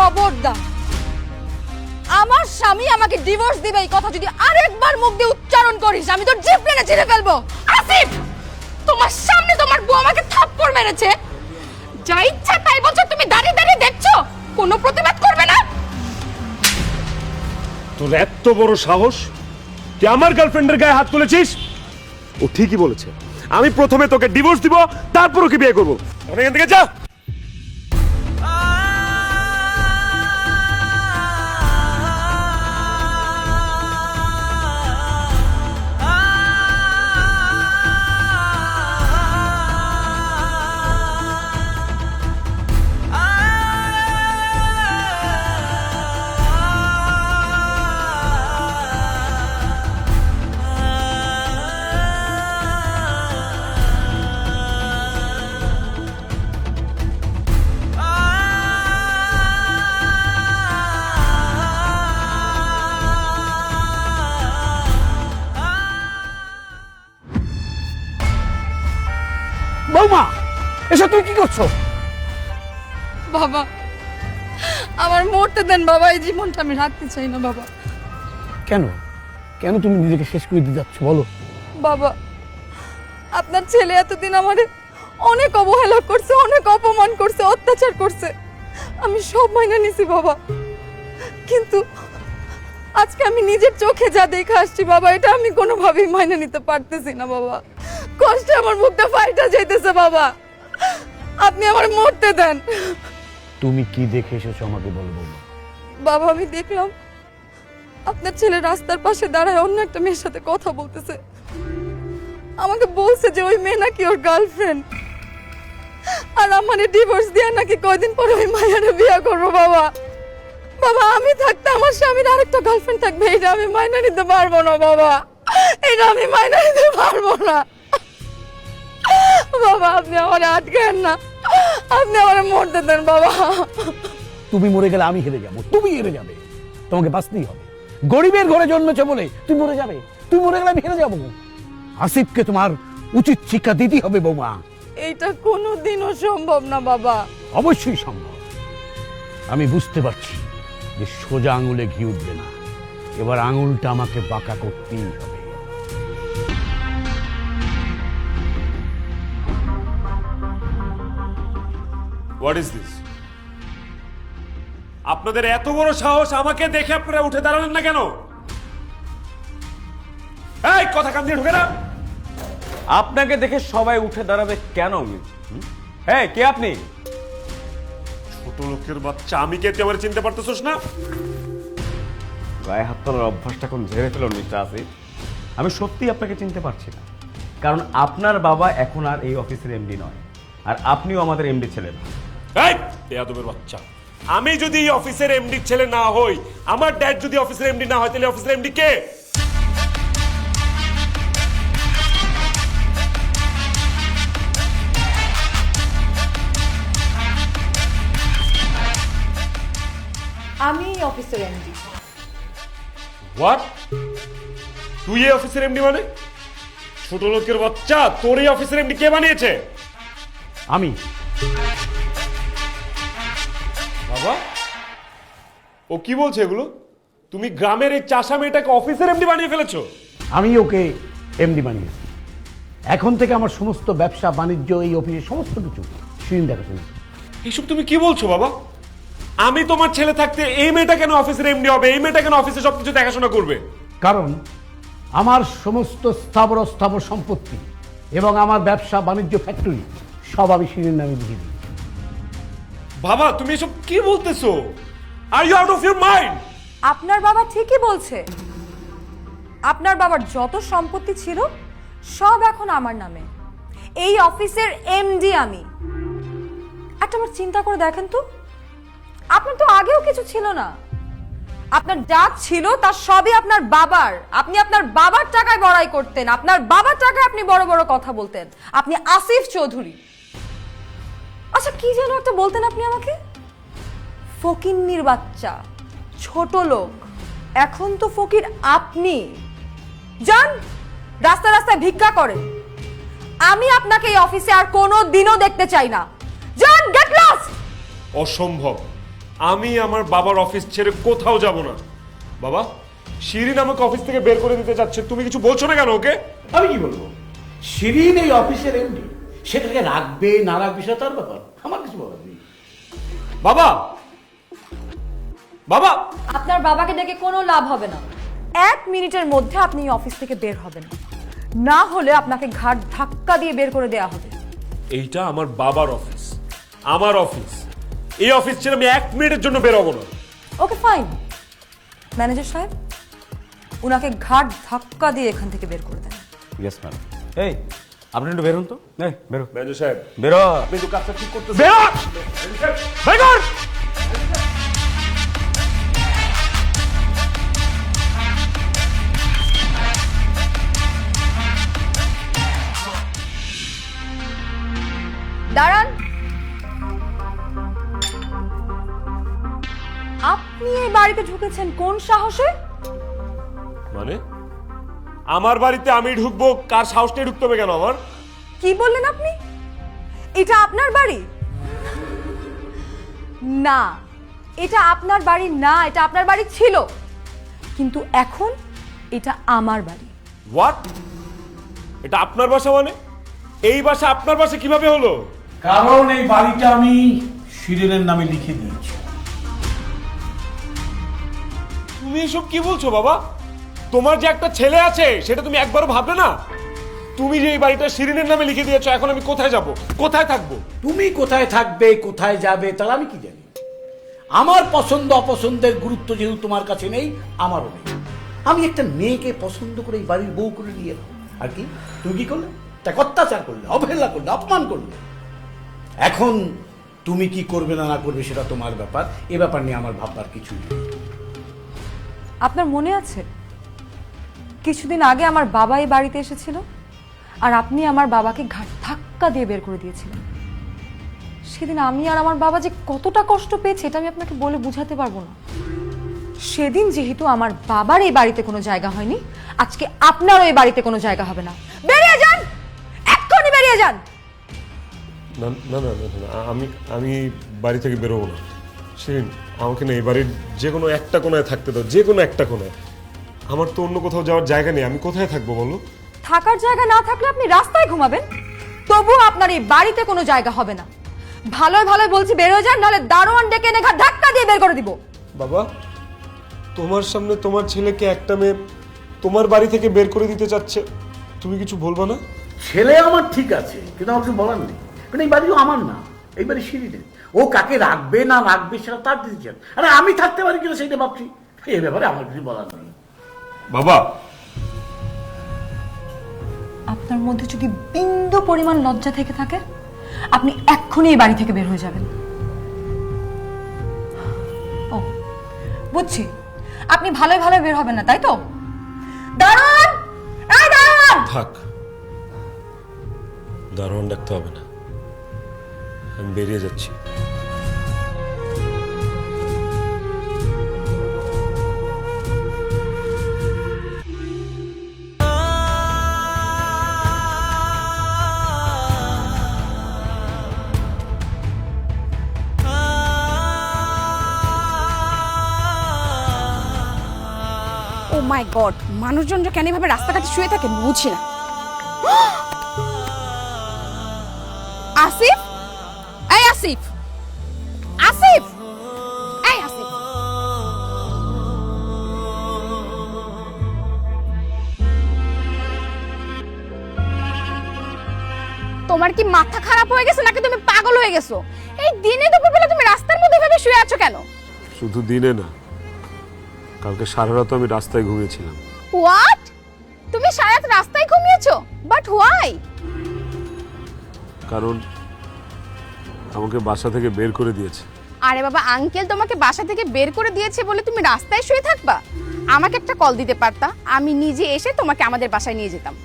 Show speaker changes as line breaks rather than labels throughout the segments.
খবরদার, আমার স্বামী আমাকে ডিভোর্স দিবে এই কথা যদি আরেকবার মুখ দিয়ে উচ্চারণ করিস আমি তোর জিভ টেনে ছিঁড়ে ফেলবো। আসিফ, তোমার সামনে তোমার বউ আমাকে থাপ্পড় মেরেছে, যা ইচ্ছা তাই বলছো, তুমি দাঁড়িয়ে দাঁড়িয়ে দেখছো, কোনো প্রতিবাদ করবে না?
তোর এত বড় সাহস, তুই আমার গার্লফ্রেন্ডের গায়ে হাত তুলেছিস? ও ঠিকই বলেছে, আমি প্রথমে তোকে ডিভোর্স দিব, তারপর ওকে বিয়ে করবো। এখান থেকে যা।
বৌমা, এসব তুমি কি করছো?
বাবা, আমার মরতে দেন বাবা, এই জীবনটা আমি রাখতে চাই না বাবা।
কেন কেন তুমি নিজেকে শেষ করে দিতে যাচ্ছ বলো?
বাবা, আপনার ছেলে এতদিন আমারে অনেক অবহেলা করছে, অনেক অপমান করছে, অত্যাচার করছে, আমি সব মাইনে নিছি বাবা, কিন্তু আজকে আমি নিজের চোখে যা দেখে আসছি বাবা, এটা আমি কোনোভাবেই মাইনে নিতে পারতেছি না বাবা। কষ্টে আমার মুখটা ফাইটা যাইতেছে বাবা, আপনি আমার মরতে দেন।
তুমি কি দেখে এসেছো আমাকে বলো বৌমা।
বাবা, আমি দেখলাম আপনার ছেলে রাস্তার পাশে দাঁড়ায় অন্য একটা মেয়ের সাথে কথা বলতেছে, আমাকে বলছে যে ওই মেয়ে নাকি ওর গার্লফ্রেন্ড, আর আমারে ডিভোর্স দিয়ে নাকি কয়দিন পরে ওই মায়েরা বিয়ে করবো বাবা। বাবা, আমি থাকতে আমার স্বামীর আরেকটা গার্লফ্রেন্ড থাকবে, এটা আমি মাইনা নিতে পারবো না বাবা, এটা আমি মাইনা নিতে পারবো না বাবা। আপনি আমার আটকেন না, আপনি আমার মরতে দেন বাবা।
তুমি মরে গেলে আমি হেরে যাব, তুমি হেরে যাবে, তোমাকে বাঁচতেই হবে। গরিবের ঘরে জন্মেছো বলে তুমি মরে যাবে, তুমি মরে গেলে আমি হেরে যাবো। আসিফকে তোমার উচিত শিক্ষা দিতেই হবে বৌমা।
এইটা কোনোদিনও সম্ভব না বাবা।
অবশ্যই সম্ভব। আমি বুঝতে পারছি যে সোজা আঙুলে ঘি উঠবে না, এবার আঙুলটা আমাকে বাঁকা করতেই হবে।
What is this? আপনাদের এত বড় সাহস, আমাকে দেখে আপনারা উঠে দাঁড়ালেন না কেন? এই কথা কান দিয়ে ঢুকে না।
আপনাকে দেখে সবাই উঠে দাঁড়াবে কেন? হ্যাঁ, কে আপনি?
ছোট লোকের বাচ্চা, আমি কে তুই আমার চিনতে পারতেছস না?
গায়ে হাত তোলার অভ্যাসটা কোন ঝেড়ে ফেলুন মিস্টার আসিফ। আমি সত্যি আপনাকে চিনতে পারছি না, কারণ আপনার বাবা এখন আর এই অফিসের এমডি নয়, আর আপনিও আমাদের এমডি ছিলেন।
এই বেয়াদবের বাচ্চা, আমি যদি এই অফিসের এমডি ছেলে না হই, আমার ড্যাড যদি অফিসের এমডি না হয়, তাহলে অফিসের এমডি কে?
আমি অফিসের এমডি।
হোয়াট? তুই এই অফিসের এমডি মানে? ছোট লোকের বাচ্চা, তোর এই অফিসের এমডি কে বানিয়েছে?
আমি।
বাবা, ও কি বলছে এগুলো? তুমি গ্রামের এই চাষা মেয়েটাকে অফিসের এমডি বানিয়ে ফেলেছো?
আমি ওকে এমডি বানিয়েছি। এখন থেকে আমার সমস্ত ব্যবসা বাণিজ্য এই অফিসের সমস্ত কিছু শিরিন দেখাশোনা।
এইসব তুমি কি বলছো বাবা? আমি তোমার ছেলে থাকতে এই মেয়েটা কেন অফিসের এমডি হবে? এই মেয়েটা কেন অফিসে সবকিছু দেখাশোনা করবে?
কারণ আমার সমস্ত স্থাবর অস্থাবর সম্পত্তি এবং আমার ব্যবসা বাণিজ্য ফ্যাক্টরি সব আমি শিরিন নামে লিখে দিই।
বাবা, তুমি এসব কি বলতেছো? Are you out of your mind?
আপনার বাবা ঠিকই বলছে, আপনার বাবার যত সম্পত্তি ছিল সব এখন আমার নামে। এই অফিসের এমডি আমি। একটাবার চিন্তা করে দেখেন তো, আপনার তো আগেও কিছু ছিল না, আপনার যা ছিল তার সবই আপনার বাবার। আপনি আপনার বাবার টাকায় বড়াই করতেন, আপনার বাবার টাকায় আপনি বড় বড় কথা বলতেন। আপনি আসিফ চৌধুরী। আচ্ছা, কি যেন একটা বলতেন আপনি আমাকে? ফকিন্নির বাচ্চা, ছোট লোক। এখন তো ফকির আপনি। যান রাস্তায় রাস্তায় ভিক্ষা করেন। আমি আপনাকে এই অফিসে আর কোনো দিনও দেখতে চাই না। যান, গেট লস্ট।
অসম্ভব। আমি আমার বাবার অফিস ছেড়ে কোথাও যাব না। বাবা, শিরিন আমাকে অফিস থেকে বের করে দিতে চাচ্ছে, তুমি কিছু বলছো না কেন ওকে?
আমি কি বলবো? শিরিন এই অফিসের এমডি, সেটাকে রাখবে না রাখবে সেটা তার ব্যাপার, আমার কিছু বলার নেই।
বাবা, বাবা,
আপনার বাবাকে ডেকে কোনো লাভ হবে না। 1 মিনিটের মধ্যে আপনি এই অফিস থেকে বের হবেন, না হলে আপনাকে ঘাট ধাক্কা দিয়ে বের করে দেওয়া হবে।
এইটা আমার বাবার অফিস, আমার অফিস। এই অফিস ছেড়ে আমি 1 মিনিটের জন্য বের হবো না।
ওকে ফাইন, ম্যানেজার সাহেব উনাকে ঘাট ধাক্কা দিয়ে এখান থেকে বের করে দেন।
Yes madam. এই আপনি একটু বেরোন তো। এই বেরো
ম্যানেজার সাহেব,
বেরো।
আপনি তো কাজটা ঠিক করতেছেন। বেরো! বের কর!
দাঁড়ান, আপনি এই বাড়িতে ঢুকেছেন কোন সাহসে?
মানে আমার বাড়িতে আমি ঢুকবো, কার সাহস নিয়ে ঢুকতে হবে কেন আমার?
কি বললেন আপনি? এটা আপনার বাড়ি না, এটা আপনার বাড়ি না, এটা আপনার বাড়ি ছিল, কিন্তু এখন এটা আমার বাড়ি।
হোয়াট? এটা আপনার বাসা মানে? এই বাসা আপনার বাসা কিভাবে হলো?
কারণ এই বাড়িটা আমি শিরিনের নামে লিখে দিয়েছি।
তুমি এসব কি বলছো বাবা? তোমার যে একটা ছেলে আছে সেটা তুমি একবারও ভাবলে না? তুমি যে এই বাড়িটা শিরিনের নামে লিখে দিয়েছো, এখন আমি কোথায় যাব, কোথায় থাকবো?
তুমি কোথায় থাকবে, কোথায় যাবে, তাহলে আমি কি জানি? আমার পছন্দ অপছন্দের গুরুত্ব যেহেতু তোমার কাছে নেই, আমারও নেই। আমি একটা মেয়েকে পছন্দ করে এই বাড়ির বউ করে নিয়ে এলাম। আর কি তুমি কি করলে? তাকে অত্যাচার করলে, অবহেলা করলে, অপমান করলে। এখন তুমি কি করবে না না করবে সেটা তোমার ব্যাপার, এ ব্যাপার নিয়ে আমার ভাববার কিছুই নেই।
আপনার মনে আছে কিছুদিন আগে আমার বাবা এই বাড়িতে এসেছিল, আর আপনি আমার বাবাকে ঘাট ধাক্কা দিয়ে বের করে দিয়েছিলেন। সেদিন আমি আর আমার বাবা যে কতটা কষ্ট পেয়েছে এটা আমি আপনাকে বলে বুঝাতে পারবো না। সেদিন যেহেতু আমার বাবার এই বাড়িতে কোনো জায়গা হয়নি, আজকে আপনারও এই বাড়িতে কোনো জায়গা হবে না। বেরিয়ে যান, এক্ষুনি বেরিয়ে যান।
না না না না না, আমি বাড়ি থেকে বেরোবো না। শিরিন, আমাকে না এই বাড়ির যে কোনো একটা কোনায় থাকতে দাও, যে কোনো একটা কোনায়। আমার তো অন্য কোথাও যাওয়ার জায়গা নেই, আমি কোথায় থাকবো বলো?
থাকার জায়গা না থাকলে আপনি রাস্তায় ঘুমাবেন, তবুও আপনার এই বাড়িতে কোনো জায়গা হবে না। ভালোই ভালোই বলছি বেরিয়ে যান, নাহলে দারোয়ান ডেকে এনে ঘাট ধাক্কা দিয়ে বের করে দিব।
বাবা, তোমার সামনে তোমার ছেলেকে একটা মেয়ে তোমার বাড়ি থেকে বের করে দিতে চাচ্ছে, তুমি কিছু বলবো না?
ছেলে আমার ঠিক আছে, কিন্তু আমার কিছু বলার নেই। কারণ এই বাড়িও আমার না, এই বাড়ি শিরিনের। ও কাকে রাখবে না রাখবে সেটা তার ডিসিশন। আরে আমি থাকতে পারি কিনা সেইটা ভাবছি, এই ব্যাপারে আমার কিছু বলার নেই।
বাবা,
আপনার মধ্যে যদি বিন্দু পরিমাণ লজ্জা থেকে থাকে, আপনি এক্ষুনি এই বাড়ি থেকে বের হয়ে যাবেন। ও বুঝছি, আপনি ভালোই ভালোই বের হবেন না, তাই তো? দারোয়ান, এই দারোয়ান!
থাক, দারোয়ান ডাকতে হবে না, আমি বেরিয়ে যাচ্ছি।
ও মাই গড, মানুষজন যে কেন এভাবে রাস্তাঘাটে শুয়ে থাকে বুঝছি না। আসিফ, এই আসিফ, আসিফ, এই আসিফ। তোমার কি মাথা খারাপ হয়ে গেছে নাকি তুমি পাগল হয়ে গেছো? এই দিনে দুপুরবেলা তুমি রাস্তার মধ্যে এভাবে শুয়ে আছো কেন?
শুধু দিনে না, কালকে সারা রাত আমি রাস্তায় ঘুমিয়েছিলাম।
হোয়াট? তুমি সারা রাত রাস্তায় ঘুমিয়েছো? But why?
কারণ আমাকে বাসা থেকে বের করে দিয়েছে।
আরে বাবা, আঙ্কেল তোমাকে বাসা থেকে বের করে দিয়েছে বলে তুমি রাস্তায় শুয়ে থাকবা? আমাকে একটা কল দিতে পারতা, আমি নিজে এসে তোমাকে আমাদের বাসায় নিয়ে যেতাম।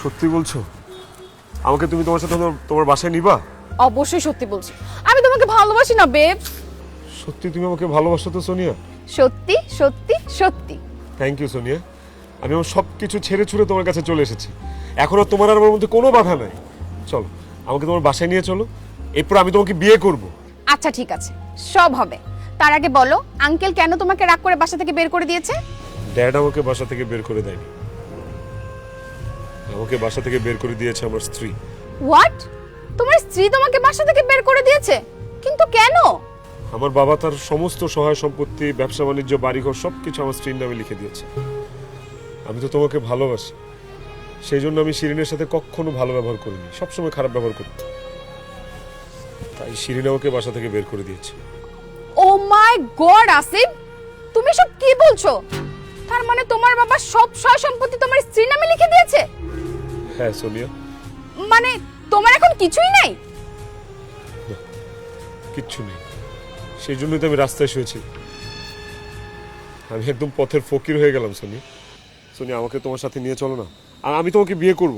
সত্যি বলছো? আমাকে তুমি তোমার সাথে তোমার বাসায় নিবা?
অবশ্যই সত্যি বলছি, আমি তোমাকে ভালোবাসি না বেব।
সত্যি তুমি আমাকে ভালোবাসো তো সোনিয়া?
সত্যি সত্যি সত্যি।
থ্যাংক ইউ সোনিয়া, আমি আমার সব কিছু ছেড়ে ছুড়ে তোমার কাছে চলে এসেছি। এখন আর তোমার আর আমার মধ্যে কোনো বাধা নাই। চলো, আমাকে তোমার বাসায় নিয়ে চলো, এরপর আমি তোমাকে বিয়ে করব।
আচ্ছা ঠিক আছে, সব হবে। তার আগে বলো, আঙ্কেল কেন তোমাকে রাগ করে বাসা থেকে বের করে দিয়েছে?
ড্যাড আমাকে বাসা থেকে বের করে দেয়নি, আমাকে বাসা থেকে বের করে দিয়েছে আমার স্ত্রী।
হোয়াট? তোমার স্ত্রী তোমাকে বাসা থেকে বের করে দিয়েছে? কিন্তু কেন?
আমার বাবা তার সমস্ত সহায় সম্পত্তি, ব্যবসা বাণিজ্য, বাড়িঘর সবকিছু আমার স্ত্রীর নামে লিখে দিয়েছে। আমি তো তোমাকে ভালোবাসি, সেই জন্য আমি শিরিনের সাথে কখনো ভালো ব্যবহার করিনি, সবসময় খারাপ ব্যবহার করি। তাই শিরিন আমাকে বাসা থেকে বের করে দিয়েছে।
ও মাই গড আসিফ, তুমি সব কি বলছো? তার মানে তোমার বাবা সব সয় সম্পত্তি তোমার স্ত্রীর নামে লিখে দিয়েছে?
হ্যাঁ সোনিয়া,
মানে তোমার এখন কিছুই নাই?
কিচ্ছু নেই, সেই জন্যই তো আমি রাস্তায় শুয়েছি। আমি একদম পথের ফকির হয়ে গেলাম। সোনিয়া, সোনিয়া আমাকে তোমার সাথে নিয়ে চলো না, আর আমি তোমাকে বিয়ে করব,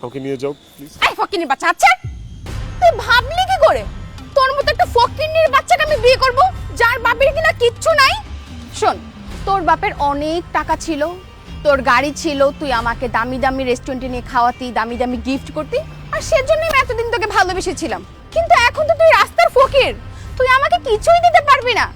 আমাকে নিয়ে যাও প্লিজ।
এই ফকিনির বাচ্চা, আচ্ছা তুই ভাবলি কি করে তোর মতো একটা ফকিনির বাচ্চাকে আমি বিয়ে করব, যার বাপের কিনা কিচ্ছু নাই? শোন, তোর বাপের অনেক টাকা ছিল, তোর গাড়ি ছিল, তুই আমাকে দামি দামি রেস্টুরেন্টে নিয়ে খাওয়াতি, দামি দামি গিফট করতি, আর সেজন্যই আমি এতদিন তোকে ভালোবেসেছিলাম। কিন্তু এখন তো তুই রাস্তার ফকির, তুই আমাকে কিছুই দিতে পারবি না।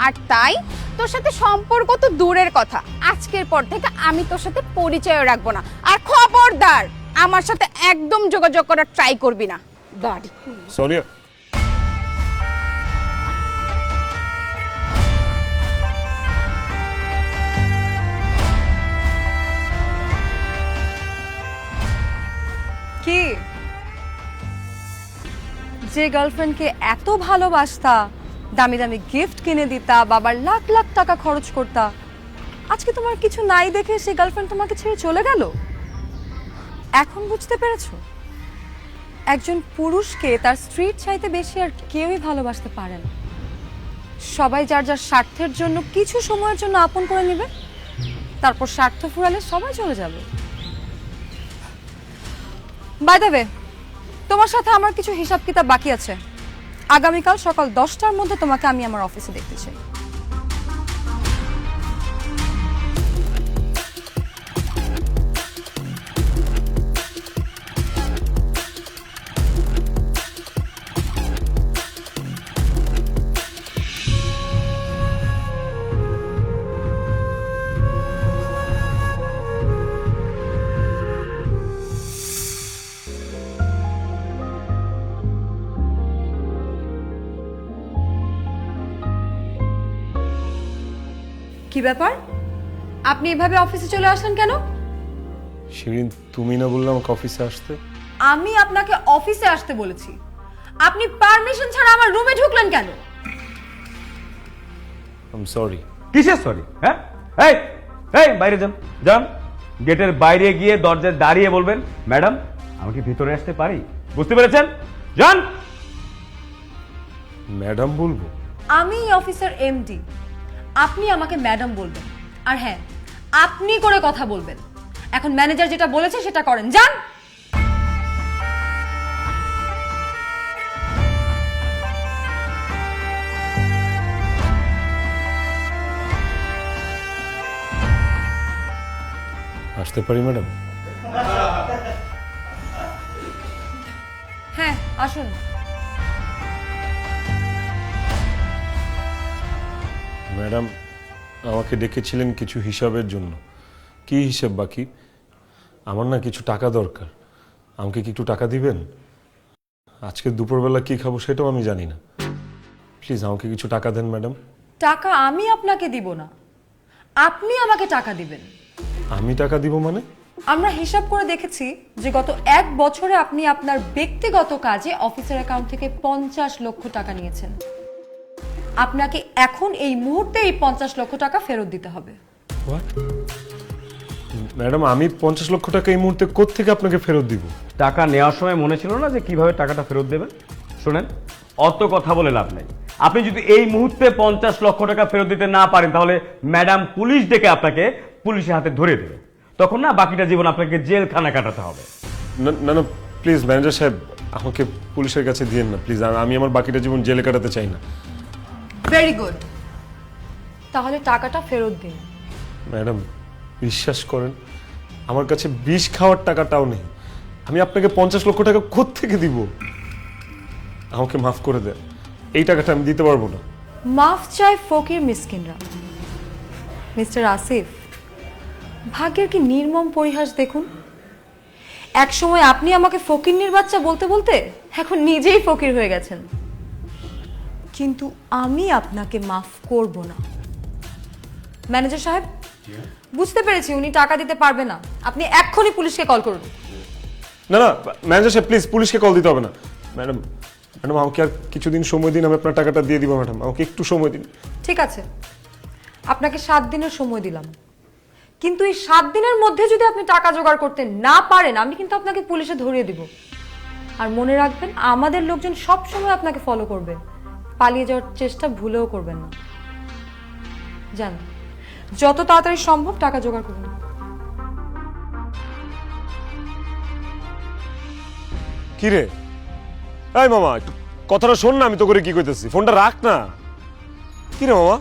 আর তাই তোর সাথে সম্পর্ক তো দূরের কথা, আজকের পর থেকে আমি তোর সাথে পরিচয় রাখবো না। আর খবরদার, আমার সাথে একদম যোগাযোগ করার ট্রাই করবি না। বাড়ি
সোনিয়া,
কি যে গার্লফ্রেন্ডকে এত ভালোবাসতা, দামি দামি গিফট কিনে দিতা, বাবার লাখ লাখ টাকা খরচ করতা, আজকে তোমার কিছু নাই দেখে সেই গার্লফ্রেন্ড তোমাকে ছেড়ে চলে গেল? এখন বুঝতে পেরেছো, একজন পুরুষকে তার স্ত্রীর চাইতে বেশি আর কেউই ভালোবাসতে পারে না। সবাই যার যার স্বার্থের জন্য কিছু সময়ের জন্য আপন করে নেবে, তারপর স্বার্থ ফুরালে সবাই চলে যাবে। বাই দ্য ওয়ে, তোমার সাথে আমার কিছু হিসাব কিতাব বাকি আছে। আগামীকাল সকাল 10টার মধ্যে তোমাকে আমি আমার অফিসে দেখতে চাই। কি ব্যাপার, আপনি এভাবে অফিসে চলে আসলেন কেন?
শিরিন তুমি না বললে আমাকে অফিসে আসতে?
আমি আপনাকে অফিসে আসতে বলেছি, আপনি পারমিশন ছাড়া আমার রুমে ঢুকলেন কেন?
I am sorry.
কিসের সরি? হ্যাঁ, এই এই বাইরে যান, যান গেটের বাইরে গিয়ে দরজায় দাঁড়িয়ে বলবেন, ম্যাডাম আমি কি ভিতরে আসতে পারি? বুঝতে পেরেছেন? যান।
ম্যাডাম বলবো?
আমি এই অফিসের এমডি, আপনি আমাকে ম্যাডাম বলবেন। আর হ্যাঁ, আপনি করে কথা বলবেন। এখন ম্যানেজার যেটা বলেছে সেটা করেন, যান।
আসতে পারি ম্যাডাম?
হ্যাঁ আসুন।
ম্যাডাম আমাকে ডেকেছিলেন কিছু হিসাবের জন্য। কি হিসাব বাকি? আমার না কিছু টাকা দরকার, আমাকে কি একটু টাকা দিবেন? আজকে দুপুরবেলা কি খাবো সেটাও আমি জানি না, প্লিজ আমাকে কিছু টাকা দেন ম্যাডাম।
টাকা আমি আপনাকে দিব না, আপনি আমাকে টাকা দিবেন।
আমি টাকা দিব মানে?
আমরা হিসাব করে দেখেছি যে গত 1 বছরে আপনি আপনার ব্যক্তিগত কাজে অফিসের অ্যাকাউন্ট থেকে 50 লক্ষ টাকা নিয়েছেন। আপনাকে এখন এই মুহূর্তে এই 50 লক্ষ টাকা ফেরত দিতে হবে।
ম্যাডাম আমি 50 লক্ষ টাকা এই মুহূর্তে কোত্থেকে আপনাকে ফেরত দিব?
টাকা নেওয়ার সময় মনে ছিল না যে কিভাবে টাকাটা ফেরত দেবেন? শুনেন, অত কথা বলে লাভ নেই। আপনি যদি এই মুহূর্তে 50 লক্ষ টাকা ফেরত দিতে না পারেন, তাহলে ম্যাডাম পুলিশ ডেকে আপনাকে পুলিশের হাতে ধরে দেবে। তখন না বাকিটা জীবন আপনাকে জেলখানা কাটাতে হবে।
না না না, প্লিজ ম্যানেজার সাহেব আমাকে পুলিশের কাছে দিয়েন না প্লিজ, আমি আমার বাকিটা জীবন জেলে কাটাতে চাই না।
ভেরি গুড, তাহলে টাকাটা ফেরত দিন।
ম্যাডাম বিশ্বাস করেন, আমার কাছে বিষ খাওয়ার টাকাটাও নেই, আমি আপনাকে 50 লক্ষ টাকা কোত্থেকে দিব? আমাকে মাফ করে দেন, এই টাকাটা আমি দিতে পারবো না।
মাফ চায় ফকির মিসকিনরা। মিস্টার আসিফ, ভাগ্যের কি নির্মম পরিহাস দেখুন। এক সময় আপনি আমাকে ফকিন্নির বাচ্চা বলতে বলতে এখন নিজেই ফকির হয়ে গেছেন, কিন্তু আমি আপনাকে মাফ করব না। ম্যানেজার সাহেব, বুঝতে পেরেছি উনি টাকা দিতে পারবে না, আপনি এক্ষুনি পুলিশকে কল করুন।
না না ম্যানেজার সাহেব প্লিজ, পুলিশকে কল দিতে হবে না। ম্যাডাম ম্যাডাম আমাকে আর কিছুদিন সময় দিন, আমি আপনার টাকাটা দিয়ে দিব ম্যাডাম, আমাকে একটু সময় দিন।
ঠিক আছে, আপনাকে 7 দিনের সময় দিলাম, কিন্তু এই 7 দিনের মধ্যে যদি আপনি টাকা জোগাড় করতে না পারেন আমি কিন্তু আপনাকে পুলিশে ধরিয়ে দিব। আর মনে রাখবেন, আমাদের লোকজন সব সময় আপনাকে ফলো করবে, পালিয়ে যাওয়ার চেষ্টা ভুলেও করবেন না। যান, যত তাড়াতাড়ি সম্ভব টাকা জোগাড় করুন।
কি রে এই মামা, একটু কথাটা শোন না, আমি তো করে কি কইতেছি, ফোনটা রাখ না। কি রে মামা,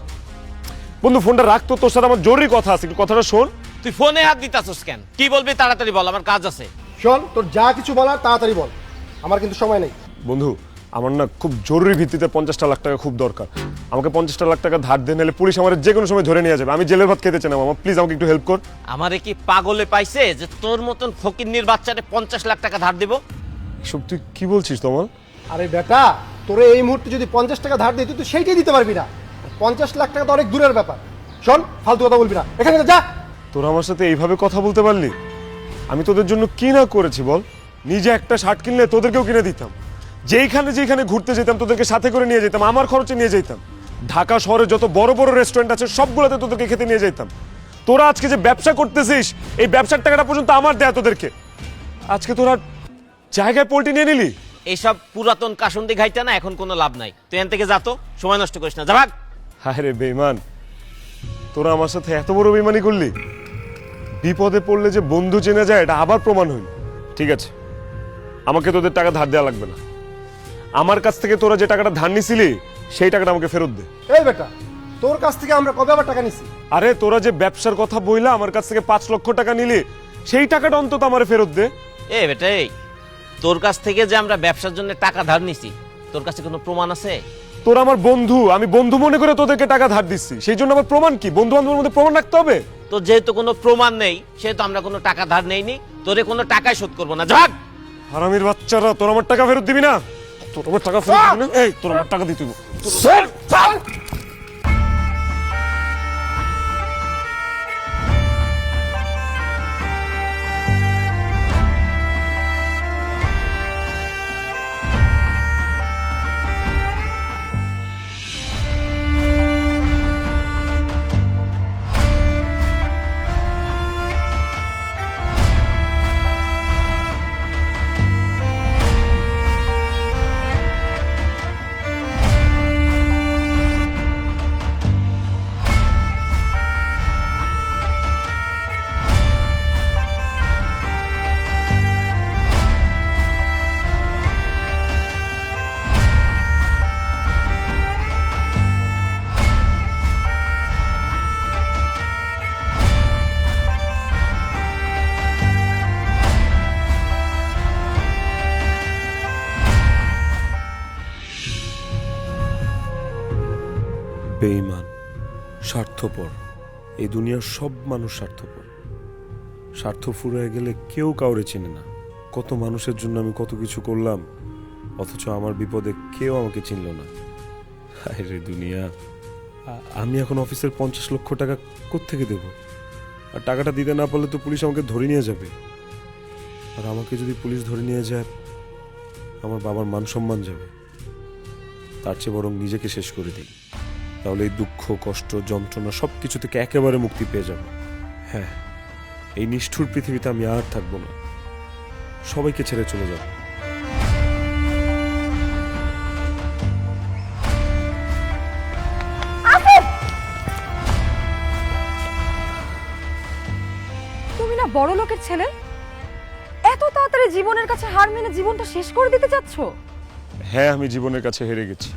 বন্ধু ফোনটা রাখ তো, তোর সাথে আমার জরুরি কথা আছে, একটু কথাটা শোন।
তুই ফোনে হাত দিতাছস কেন? কি বলবি তাড়াতাড়ি বল, আমার কাজ আছে।
শোন, তোর যা কিছু বলার তাড়াতাড়ি বল, আমার কিন্তু সময় নেই।
বন্ধু আমার না খুব জরুরি ভিত্তিতে 50টা লাখ টাকা খুব দরকার, আমাকে 50টা লাখ টাকা ধার দিয়ে নিলে পুলিশ আমার যে কোনো সময় ধরে নিয়ে যাবে, আমি জেলের ভাত খেতে চাই না মামা, প্লিজ আমাকে একটু হেল্প কর।
আমারে কি পাগলে পাইছে যে তোর মতন ফকিন্নির বাচ্চারে 50 লাখ টাকা ধার দিব?
সব তুই কি বলছিস তোমার?
আরে বেটা, তোরে এই মুহূর্তে যদি 50 টাকা ধার দিই তুই তো সেইটাই দিতে পারবি না। 50 লাখ টাকা তো অনেক দূরের ব্যাপার। শোন, ফালতু কথা বলবি না, এখানে যা।
তোরা আমার সাথে এইভাবে কথা বলতে পারলি? আমি তোদের জন্য কি না করেছি বল? নিজে একটা শার্ট কিনলে তোদেরকেও কিনে দিতাম, যেইখানে যেখানে ঘুরতে যেতাম তোদেরকে সাথে করে নিয়ে যেতাম, আমার খরচে নিয়ে যেতাম, ঢাকা শহরে যত বড় বড় রেস্টুরেন্ট আছে সবগুলোতে তোদেরকে খেতে নিয়ে যেতাম। তোরা আজকে যে ব্যবসা করতেছিস, এই ব্যবসার টাকাটা পর্যন্ত আমার দেয়া তোদেরকে, আজকে তোরা জায়গায় পোল্ট্রি নিয়ে নিলি।
এইসব পুরাতন কাসুন্দি ঘাইটা না এখন কোনো লাভ নাই, তুই এখান থেকে যা তো, সময় নষ্ট করিস না, যা ভাগ।
হায় রে বেঈমান, তোরা আমার সাথে এত বড় বেঈমানি করলি? বিপদে পড়লে যে বন্ধু চেনা যায় এটা আবার প্রমাণ হইল। ঠিক আছে, আমাকে তোদের টাকা ধার দেওয়া লাগবে না, আমার কাছ থেকে তোরা যে টাকাটা ধার নিছিলি সেই টাকাটা আমাকে ফেরত দে।
এই বেটা, তোর কাছ থেকে আমরা কবে আবার টাকা নিছি?
আরে তোরা যে ব্যবসার কথা বইলা আমার কাছ থেকে 5 লক্ষ টাকা নিলি, সেই টাকাটা অন্তত আমারে ফেরত দে।
এ বেটা, এই তোর কাছ থেকে যে আমরা ব্যবসার জন্য টাকা ধার নিছি, তোর কাছে কোনো প্রমাণ আছে?
তোরা আমার বন্ধু, আমি বন্ধু মনে করে তোদেরকে টাকা ধার দিচ্ছি, সেই জন্য আমার প্রমাণ কি? বন্ধু বান্ধবের মধ্যে প্রমাণ রাখতে হবে।
তোর যেহেতু কোনো প্রমাণ নেই সেহেতু আমরা কোনো টাকা ধার নেইনি, তোরে কোনো টাকাই শোধ করবো না, ভাগ।
হারামির বাচ্চারা, তোর আমার টাকা ফেরত দিবি না? তোর আমার টাকা ফেরত দিবি না? এই তোর আমার টাকা দিতে হবে। বেঈমান, স্বার্থপর, এই দুনিয়ার সব মানুষ স্বার্থপর। স্বার্থ ফুরিয়ে গেলে কেউ কাউরে চেনে না। কত মানুষের জন্য আমি কত কিছু করলাম, অথচ আমার বিপদে কেউ আমাকে চিনল না। হায় রে দুনিয়া, আমি এখন অফিসের 50 লক্ষ টাকা কোত্থেকে দেব? আর টাকাটা দিতে না পারলে তো পুলিশ আমাকে ধরে নিয়ে যাবে, আর আমাকে যদি পুলিশ ধরে নিয়ে যায় আমার বাবার মান সম্মান যাবে। তার চেয়ে বরং নিজেকে শেষ করে দিই, তাহলে এই দুঃখ, কষ্ট, যন্ত্রণা সব কিছু থেকে একেবারে মুক্তি পেয়ে যাব। হ্যাঁ, এই নিষ্ঠুর পৃথিবীতে আমি আর থাকবো না, সবাইকে ছেড়ে চলে যাব।
তুমি না বড় লোকের ছেলে, এত তাড়াতাড়ি জীবনের কাছে হার মেনে জীবনটা শেষ করে দিতে চাচ্ছ?
হ্যাঁ, আমি জীবনের কাছে হেরে গেছি,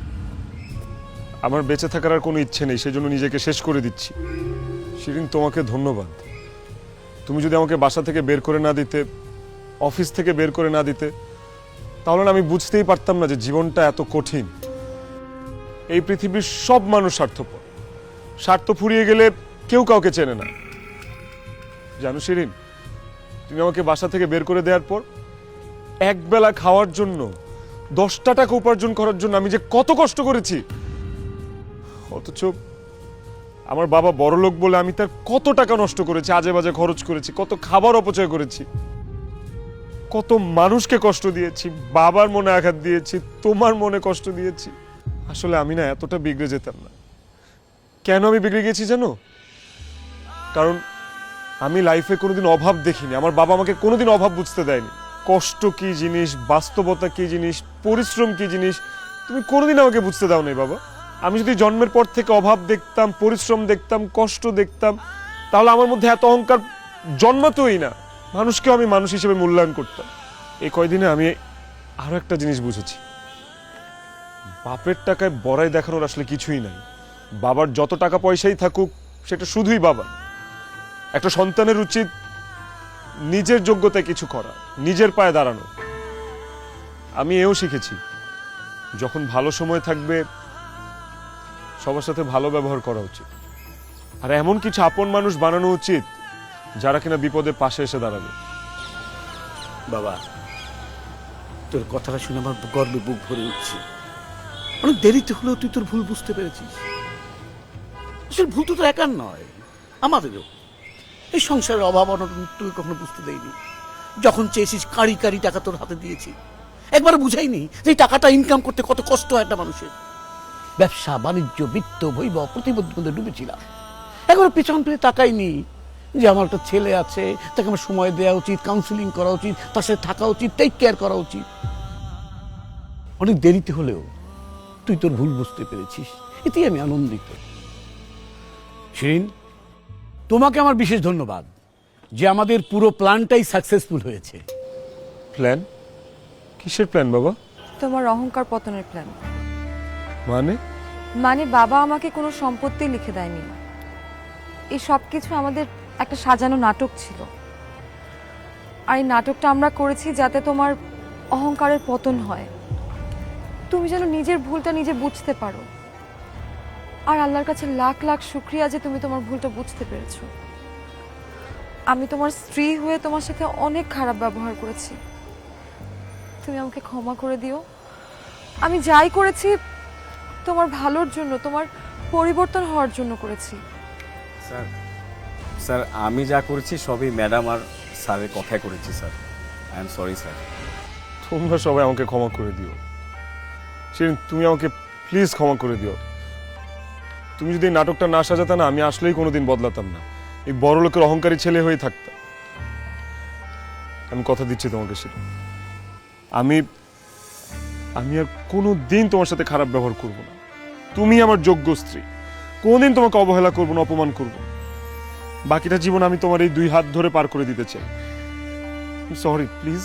আমার বেঁচে থাকার আর কোনো ইচ্ছে নেই, সেজন্য নিজেকে শেষ করে দিচ্ছি। শিরিন, তোমাকে ধন্যবাদ। তুমি যদি আমাকে বাসা থেকে বের করে না দিতে, অফিস থেকে বের করে না দিতে, তাহলে না আমি বুঝতেই পারতাম না যে জীবনটা এত কঠিন। এই পৃথিবীর সব মানুষ স্বার্থপর। স্বার্থ ফুরিয়ে গেলে কেউ কাউকে চেনে না। জানো শিরিন, তুমি আমাকে বাসা থেকে বের করে দেওয়ার পর একবেলা খাওয়ার জন্য 10টা টাকা উপার্জন করার জন্য আমি যে কত কষ্ট করেছি, অথচ আমার বাবা বড়লোক বলে আমি তার কত টাকা নষ্ট করেছি, আজে বাজে খরচ করেছি, কত খাবার অপচয় করেছি, কত মানুষকে কষ্ট দিয়েছি, বাবার মনে আঘাত দিয়েছি, তোমার মনে কষ্ট দিয়েছি। আসলে আমি না এতটা বিগড়ে যেতাম না। কেন আমি বিগড়ে গেছি জানো? কারণ আমি লাইফে কোনোদিন অভাব দেখিনি। আমার বাবা আমাকে কোনোদিন অভাব বুঝতে দেয়নি। কষ্ট কি জিনিস, বাস্তবতা কি জিনিস, পরিশ্রম কি জিনিস তুমি কোনোদিন আমাকে বুঝতে দাও নাই বাবা। আমি যদি জন্মের পর থেকে অভাব দেখতাম, পরিশ্রম দেখতাম, কষ্ট দেখতাম, তাহলে আমার মধ্যে এত অহংকার জন্মাতই না। মানুষকেও আমি মানুষ হিসেবে মূল্যায়ন করতাম। এই কয়দিনে আমি আরো একটা জিনিস বুঝেছি, বাপের টাকায় বড়াই দেখানোর আসলে কিছুই নাই। বাবার যত টাকা পয়সাই থাকুক, সেটা শুধুই বাবা। একটা সন্তানের উচিত নিজের যোগ্যতায় কিছু করা, নিজের পায়ে দাঁড়ানো। আমি এও শিখেছি, যখন ভালো সময় থাকবে সবার সাথে ভালো ব্যবহার করা উচিত, আর এমন কিছু আপন মানুষ বানানো উচিত যারা কিনা বিপদে পাশে এসে দাঁড়াবে।
বাবা, তোর কথাটা শুনে আমার গর্বে বুক ভরে উঠছে। অনেক দেরিতে হলেও তুই তোর ভুল বুঝতে পেরেছিস। আসলে ভুল তো তোর একার নয়, আমাদেরও। এই সংসারের অভাব অনটন তুই কখনো বুঝতে দেয়নি। যখন চেয়েছিস কাঁড়ি কাঁড়ি টাকা তোর হাতে দিয়েছি, একবার বুঝাইনি যে এই টাকাটা ইনকাম করতে কত কষ্ট হয় একটা মানুষের। ব্যবসা বাণিজ্য বিত্ত বৈভব প্রতিবন্ধী মধ্যে ডুবেছিলাম। একবার পিছন ফিরে তাকাইনি যে আমার একটা ছেলে আছে, তাকে আমার সময় দেওয়া উচিত, কাউন্সিলিং করা উচিত, তার সাথে থাকা উচিত, টেক কেয়ার করা উচিত। অনেক দেরিতে হলেও তুই তোর ভুল বুঝতে পেরেছিস, এতেই আমি আনন্দিত। শিরিন, তোমাকে আমার বিশেষ ধন্যবাদ যে আমাদের পুরো প্ল্যানটাই সাকসেসফুল হয়েছে।
প্ল্যান? কিসের প্ল্যান বাবা?
তোমার অহংকার পতনের প্ল্যান।
মানে
বাবা আমাকে কোনো সম্পত্তি লিখে দেয়নি। এই সব কিছু আমাদের একটা সাজানো নাটক ছিল, আর এই নাটকটা আমরা করেছি যাতে তোমার অহংকারের পতন হয়, তুমি যেন নিজের ভুলটা নিজে বুঝতে পারো। আর আল্লাহর কাছে লাখ লাখ শুকরিয়া যে তুমি তোমার ভুলটা বুঝতে পেরেছো। আমি তোমার স্ত্রী হয়ে তোমার সাথে অনেক খারাপ ব্যবহার করেছি, তুমি আমাকে ক্ষমা করে দিও। আমি যাই করেছি তোমার ভালোর জন্য, তোমার পরিবর্তন হওয়ার জন্য করেছি।
স্যার আমি যা করেছি সবই ম্যাডাম আর স্যারের কথায় করেছি sir. I am sorry sir.
তোমরা সবাই আমাকে ক্ষমা করে দিও। শিরিন, তুমি আমাকে প্লিজ ক্ষমা করে দিও। তুমি যদি এই নাটকটা না সাজাতে না, আমি আসলেই কোনোদিন বদলাতাম না, এই বড় লোকের অহংকারী ছেলে হয়ে থাকতাম। আমি কথা দিচ্ছি তোমাকে শিরিন, আমি আর কোনোদিন তোমার সাথে খারাপ ব্যবহার করব না। তুমি আমার যোগ্য স্ত্রী, কোনোদিন তোমাকে অবহেলা করব না, অপমান করব না। বাকিটা জীবন আমি তোমার এই 2 হাত ধরে পার করে দিতে চাই। Sorry please.